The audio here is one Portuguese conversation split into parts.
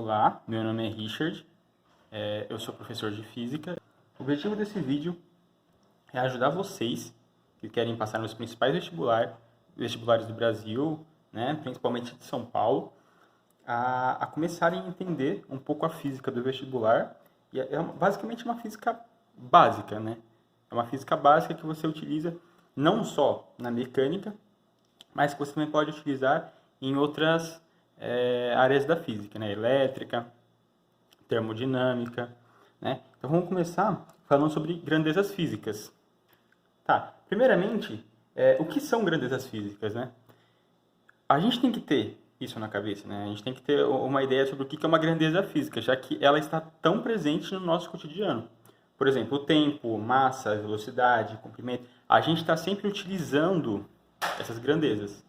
Olá, meu nome é Richard, eu sou professor de Física. O objetivo desse vídeo é ajudar vocês que querem passar nos principais vestibulares do Brasil, né, principalmente de São Paulo, a começarem a entender um pouco a física do vestibular. E basicamente uma física básica, né? É uma física básica que você utiliza não só na mecânica, mas que você também pode utilizar em outras áreas da física, né? Elétrica, termodinâmica, né? Então vamos começar falando sobre grandezas físicas. Tá, primeiramente, o que são grandezas físicas, né? A gente tem que ter isso na cabeça, né? A gente tem que ter uma ideia sobre o que é uma grandeza física, já que ela está tão presente no nosso cotidiano. Por exemplo, o tempo, massa, velocidade, comprimento. A gente está sempre utilizando essas grandezas.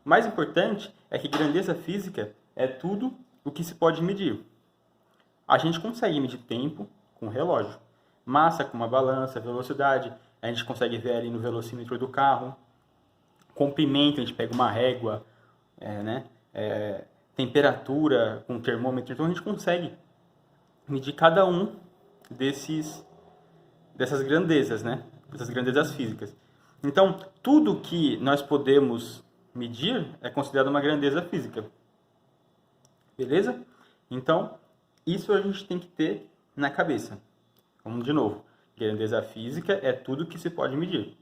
O mais importante é que grandeza física é tudo o que se pode medir. A gente consegue medir tempo com relógio, massa com uma balança, velocidade, a gente consegue ver ali no velocímetro do carro, comprimento, a gente pega uma régua, né? Temperatura com termômetro, então a gente consegue medir cada um dessas grandezas, né? Dessas grandezas físicas. Então, tudo que nós podemos medir é considerado uma grandeza física. Beleza? Então, isso a gente tem que ter na cabeça. Vamos de novo. Grandeza física é tudo que se pode medir.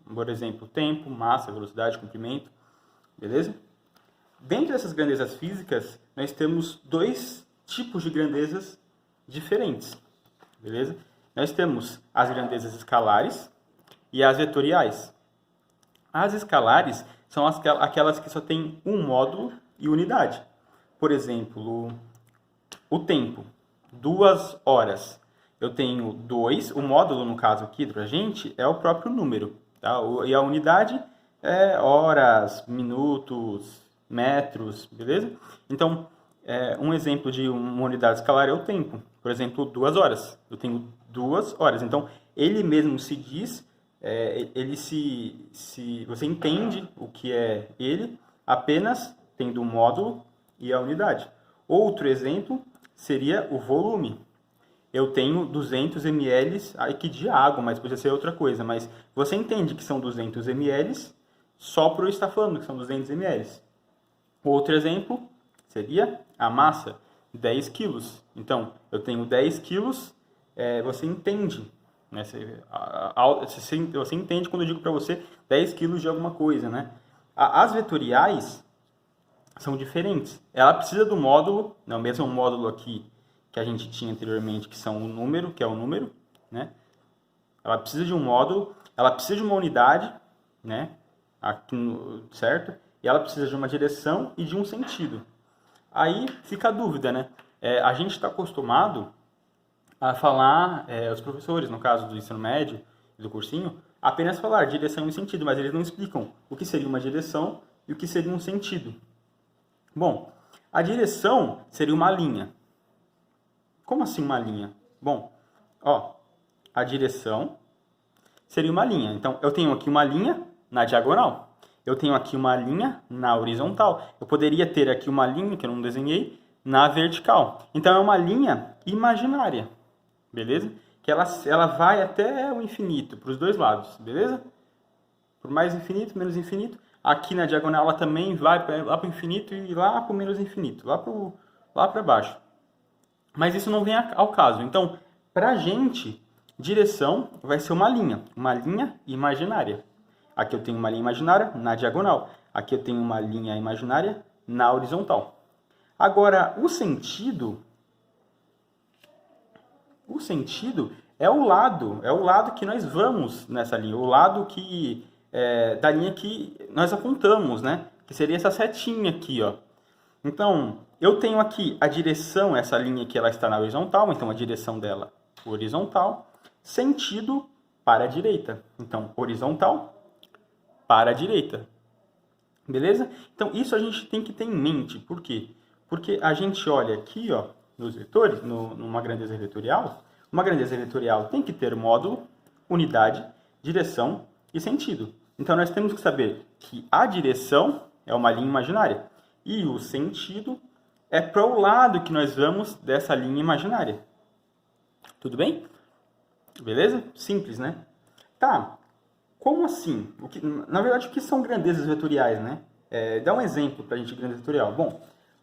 Por exemplo, tempo, massa, velocidade, comprimento. Beleza? Dentro dessas grandezas físicas, nós temos dois tipos de grandezas diferentes. Beleza? Nós temos as grandezas escalares e as vetoriais. As escalares são aquelas que só têm um módulo e unidade. Por exemplo, o tempo, 2 horas. Eu tenho 2, o módulo, no caso aqui para a gente, é o próprio número. Tá? E a unidade é horas, minutos, metros, beleza? Então, um exemplo de uma unidade escalar é o tempo. Por exemplo, 2 horas. Eu tenho 2 horas. Então, ele mesmo se diz, você entende o que é ele apenas tendo o módulo e a unidade. Outro exemplo seria o volume. Eu tenho 200 ml aqui de água, mas podia ser outra coisa. Mas você entende que são 200 ml só por eu estar falando que são 200 ml. Outro exemplo seria a massa, 10 quilos. Então, eu tenho 10 quilos, você entende. Né? Você entende quando eu digo para você 10 quilos de alguma coisa. Né? As vetoriais são diferentes. Ela precisa do módulo, não, o mesmo módulo aqui que a gente tinha anteriormente, que são o número, que é o número. Né? Ela precisa de um módulo, ela precisa de uma unidade, né? Aqui certo? E ela precisa de uma direção e de um sentido. Aí fica a dúvida, né? A gente está acostumado a falar, os professores, no caso do ensino médio e do cursinho, apenas falar direção e sentido, mas eles não explicam o que seria uma direção e o que seria um sentido. Bom, a direção seria uma linha. Como assim uma linha? Bom, a direção seria uma linha. Então, eu tenho aqui uma linha na diagonal. Eu tenho aqui uma linha na horizontal. Eu poderia ter aqui uma linha, que eu não desenhei, na vertical. Então, é uma linha imaginária, beleza? Que ela vai até o infinito, para os dois lados, beleza? Por mais infinito, menos infinito. Aqui na diagonal, ela também vai lá para o infinito e lá para o menos infinito, lá para baixo. Mas isso não vem ao caso. Então, para a gente, direção vai ser uma linha imaginária. Aqui eu tenho uma linha imaginária na diagonal. Aqui eu tenho uma linha imaginária na horizontal. Agora, o sentido é o lado que nós vamos nessa linha, o lado da linha que nós apontamos, né? Que seria essa setinha aqui, ó. Então, eu tenho aqui a direção, essa linha aqui, ela está na horizontal, então a direção dela horizontal, sentido para a direita. Então, horizontal para a direita. Beleza? Então, isso a gente tem que ter em mente. Por quê? Porque a gente olha aqui, ó, nos vetores, numa grandeza vetorial, uma grandeza vetorial tem que ter módulo, unidade, direção e sentido. Então, nós temos que saber que a direção é uma linha imaginária e o sentido é para o lado que nós vamos dessa linha imaginária. Tudo bem? Beleza? Simples, né? Tá. Como assim? Na verdade, o que são grandezas vetoriais, né? Dá um exemplo para a gente de grandeza vetorial. Bom,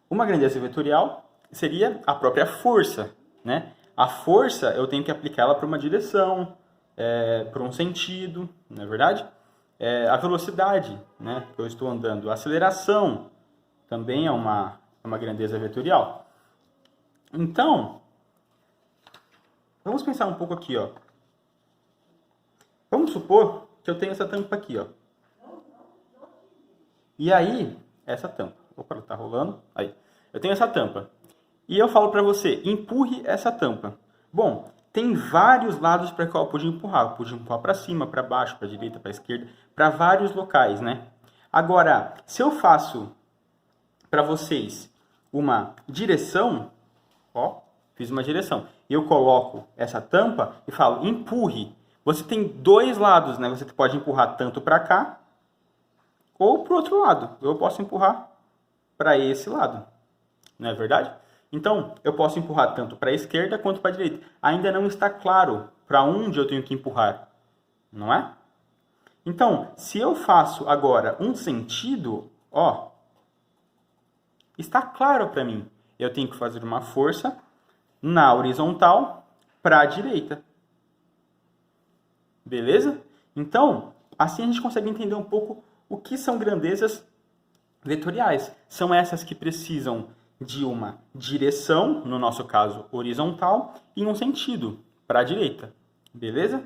uma grandeza vetorial seria a própria força, né? A força, eu tenho que aplicá-la para uma direção, para um sentido, não é verdade? A velocidade, né, que eu estou andando. A aceleração também é uma grandeza vetorial. Então, vamos pensar um pouco aqui, ó. Vamos supor que eu tenho essa tampa aqui, ó. E aí, essa tampa. Opa, ela tá rolando. Aí. Eu tenho essa tampa. E eu falo para você, empurre essa tampa. Bom, tem vários lados para qual eu pude empurrar. Eu pude empurrar para cima, para baixo, para direita, para esquerda, para vários locais, né? Agora, se eu faço para vocês uma direção, ó, fiz uma direção. Eu coloco essa tampa e falo, empurre. Você tem dois lados, né? Você pode empurrar tanto para cá ou para o outro lado. Eu posso empurrar para esse lado. Não é verdade? Então, eu posso empurrar tanto para a esquerda quanto para a direita. Ainda não está claro para onde eu tenho que empurrar. Não é? Então, se eu faço agora um sentido, ó, está claro para mim. Eu tenho que fazer uma força na horizontal para a direita. Beleza? Então, assim a gente consegue entender um pouco o que são grandezas vetoriais. São essas que precisam de uma direção, no nosso caso horizontal, e um sentido, para a direita. Beleza?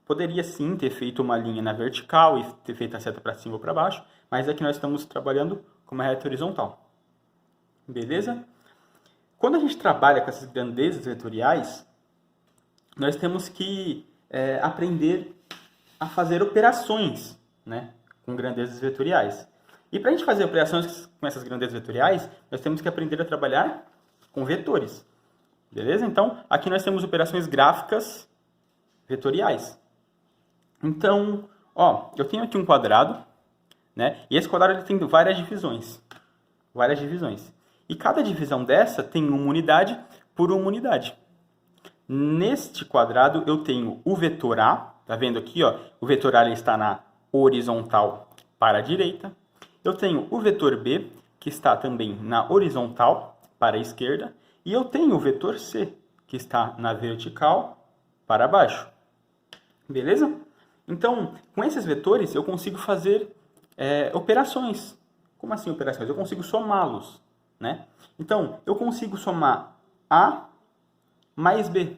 Poderia sim ter feito uma linha na vertical e ter feito a seta para cima ou para baixo, mas aqui nós estamos trabalhando com uma reta horizontal. Beleza? Quando a gente trabalha com essas grandezas vetoriais, nós temos que aprender a fazer operações, né, com grandezas vetoriais. E para a gente fazer operações com essas grandezas vetoriais, nós temos que aprender a trabalhar com vetores. Beleza? Então, aqui nós temos operações gráficas vetoriais. Então, ó, eu tenho aqui um quadrado, né? E esse quadrado ele tem várias divisões. Várias divisões. E cada divisão dessa tem uma unidade por uma unidade. Neste quadrado eu tenho o vetor A, tá vendo aqui, ó? O vetor A ele está na horizontal para a direita. Eu tenho o vetor B, que está também na horizontal para a esquerda. E eu tenho o vetor C, que está na vertical para baixo. Beleza? Então, com esses vetores eu consigo fazer operações. Como assim operações? Eu consigo somá-los, né? Então, eu consigo somar A mais B.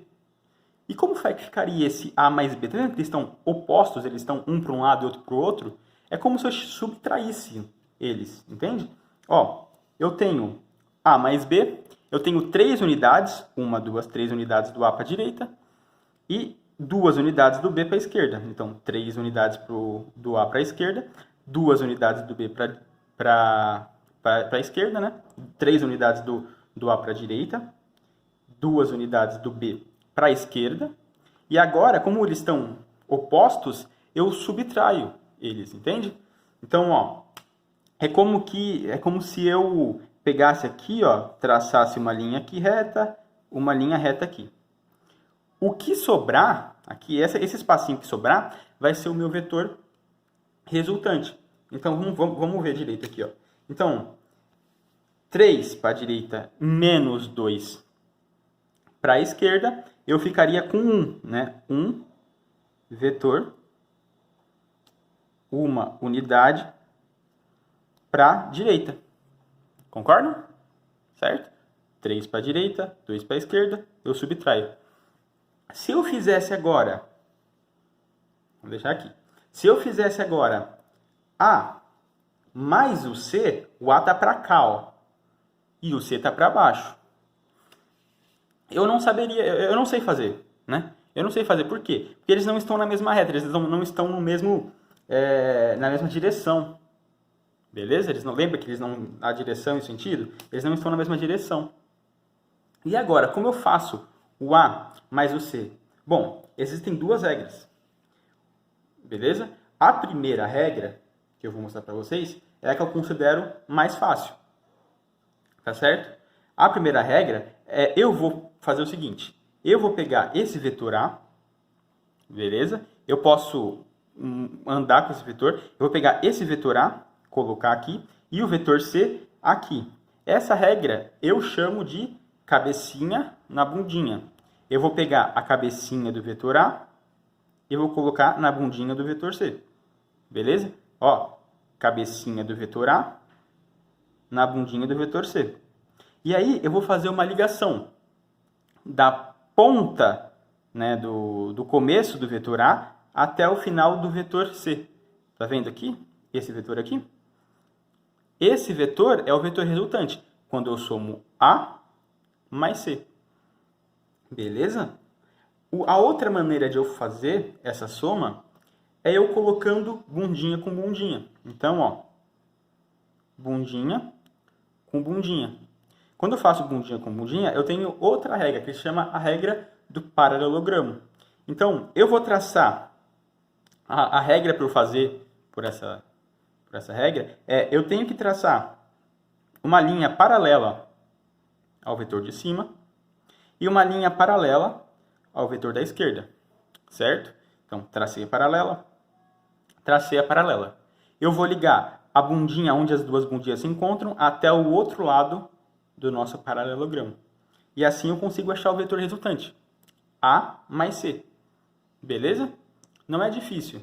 E como ficaria esse A mais B? Tá vendo que eles estão opostos, eles estão um para um lado e outro para o outro? É como se eu subtraísse eles, entende? Ó, eu tenho A mais B, eu tenho 3 unidades, 1, 2, 3 unidades do A para a direita e 2 unidades do B para a esquerda. Então, 3 unidades do A para a esquerda, 2 unidades do B para a esquerda, né? 3 unidades do A para a direita, 2 unidades do B para a esquerda. E agora, como eles estão opostos, eu subtraio eles, entende? Então, ó, é como se eu pegasse aqui, ó, traçasse uma linha aqui reta, uma linha reta aqui. O que sobrar, aqui, esse espacinho que sobrar, vai ser o meu vetor resultante. Então, vamos ver direito aqui, ó. Então, 3 para a direita menos 2 para a esquerda, eu ficaria com 1, né? 1 vetor, uma unidade para a direita. Concordam? Certo? 3 para a direita, 2 para a esquerda, eu subtraio. Se eu fizesse agora, vou deixar aqui. Se eu fizesse agora A mais o C, o A está para cá, ó, e o C está para baixo. Eu não sei fazer, né? Eu não sei fazer, por quê? Porque eles não estão na mesma reta, eles não estão no mesmo, na mesma direção. Beleza? Lembra que a direção e o sentido? Eles não estão na mesma direção. E agora, como eu faço o A mais o C? Bom, existem duas regras. Beleza? A primeira regra, que eu vou mostrar para vocês, é a que eu considero mais fácil. Tá certo? A primeira regra é, eu vou fazer o seguinte, eu vou pegar esse vetor A, beleza? Eu posso andar com esse vetor, eu vou pegar esse vetor A, colocar aqui, e o vetor C aqui. Essa regra eu chamo de cabecinha na bundinha. Eu vou pegar a cabecinha do vetor A e vou colocar na bundinha do vetor C. Beleza? Ó, cabecinha do vetor A na bundinha do vetor C. E aí eu vou fazer uma ligação da ponta, né, do começo do vetor A até o final do vetor C. Tá vendo aqui? Esse vetor aqui? Esse vetor é o vetor resultante, quando eu somo A mais C. Beleza? A outra maneira de eu fazer essa soma é eu colocando bundinha com bundinha. Então, ó, bundinha com bundinha. Quando eu faço bundinha com bundinha, eu tenho outra regra, que se chama a regra do paralelogramo. Então, eu vou traçar a regra para eu fazer por essa regra, eu tenho que traçar uma linha paralela ao vetor de cima e uma linha paralela ao vetor da esquerda, certo? Então, tracei a paralela, tracei a paralela. Eu vou ligar a bundinha onde as duas bundinhas se encontram até o outro lado do nosso paralelogramo. E assim eu consigo achar o vetor resultante, A mais C. Beleza? Não é difícil.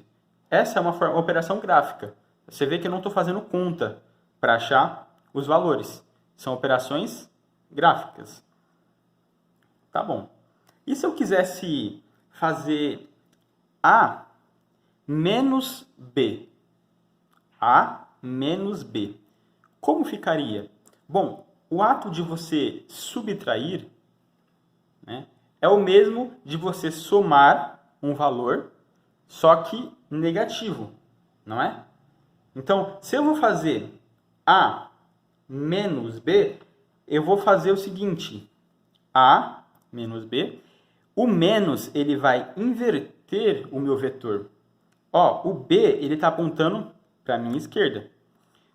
Essa é uma operação gráfica. Você vê que eu não estou fazendo conta para achar os valores. São operações gráficas. Tá bom. E se eu quisesse fazer A menos B? A menos B. Como ficaria? Bom, o ato de você subtrair, né, é o mesmo de você somar um valor, só que negativo, não é? Então, se eu vou fazer A menos B, eu vou fazer o seguinte, A menos B, o menos ele vai inverter o meu vetor. Ó, o B ele está apontando para a minha esquerda.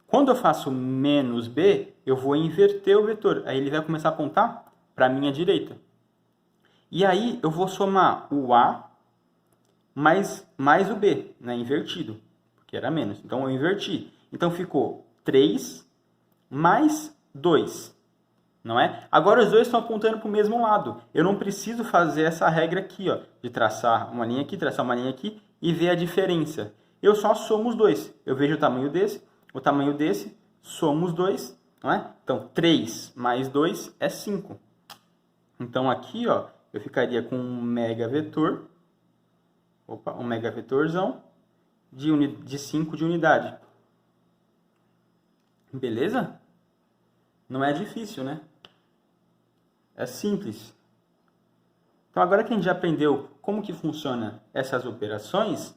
Quando eu faço menos B, eu vou inverter o vetor. Aí ele vai começar a apontar para a minha direita. E aí eu vou somar o A mais o B, né, invertido, porque era menos. Então eu inverti. Então ficou 3 mais 2, não é? Agora os dois estão apontando para o mesmo lado. Eu não preciso fazer essa regra aqui, ó, de traçar uma linha aqui, traçar uma linha aqui e ver a diferença. Eu só somo os dois. Eu vejo o tamanho desse, somo os dois, não é? Então 3 mais 2 é 5. Então aqui, ó, eu ficaria com um megavetor, um megavetorzão de 5 de unidade. Beleza? Não é difícil, né? É simples. Então, agora que a gente já aprendeu como que funciona essas operações,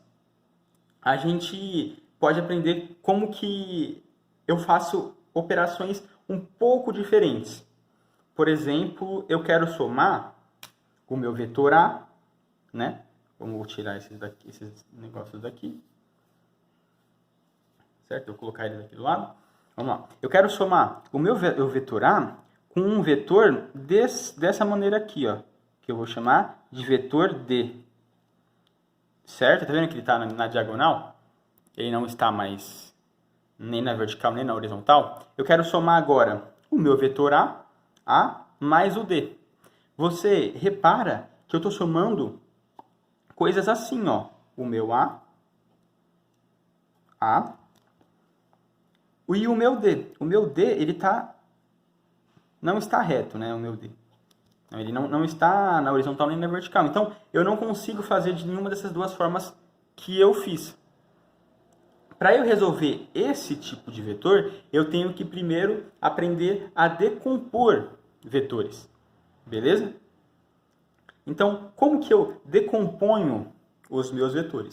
a gente pode aprender como que eu faço operações um pouco diferentes. Por exemplo, eu quero somar o meu vetor A, né? Vamos tirar esses negócios daqui. Certo? Eu vou colocar ele aqui do lado. Vamos lá. Eu quero somar o meu vetor A com um vetor dessa maneira aqui, ó, que eu vou chamar de vetor D. Certo? Tá vendo que ele está na diagonal? Ele não está mais nem na vertical, nem na horizontal. Eu quero somar agora o meu vetor A mais o D. Você repara que eu estou somando coisas assim, ó. O meu A e o meu D. O meu D, ele não está reto, né? O meu D. Ele não está na horizontal nem na vertical. Então, eu não consigo fazer de nenhuma dessas duas formas que eu fiz. Para eu resolver esse tipo de vetor, eu tenho que primeiro aprender a decompor vetores. Beleza? Então, como que eu decomponho os meus vetores?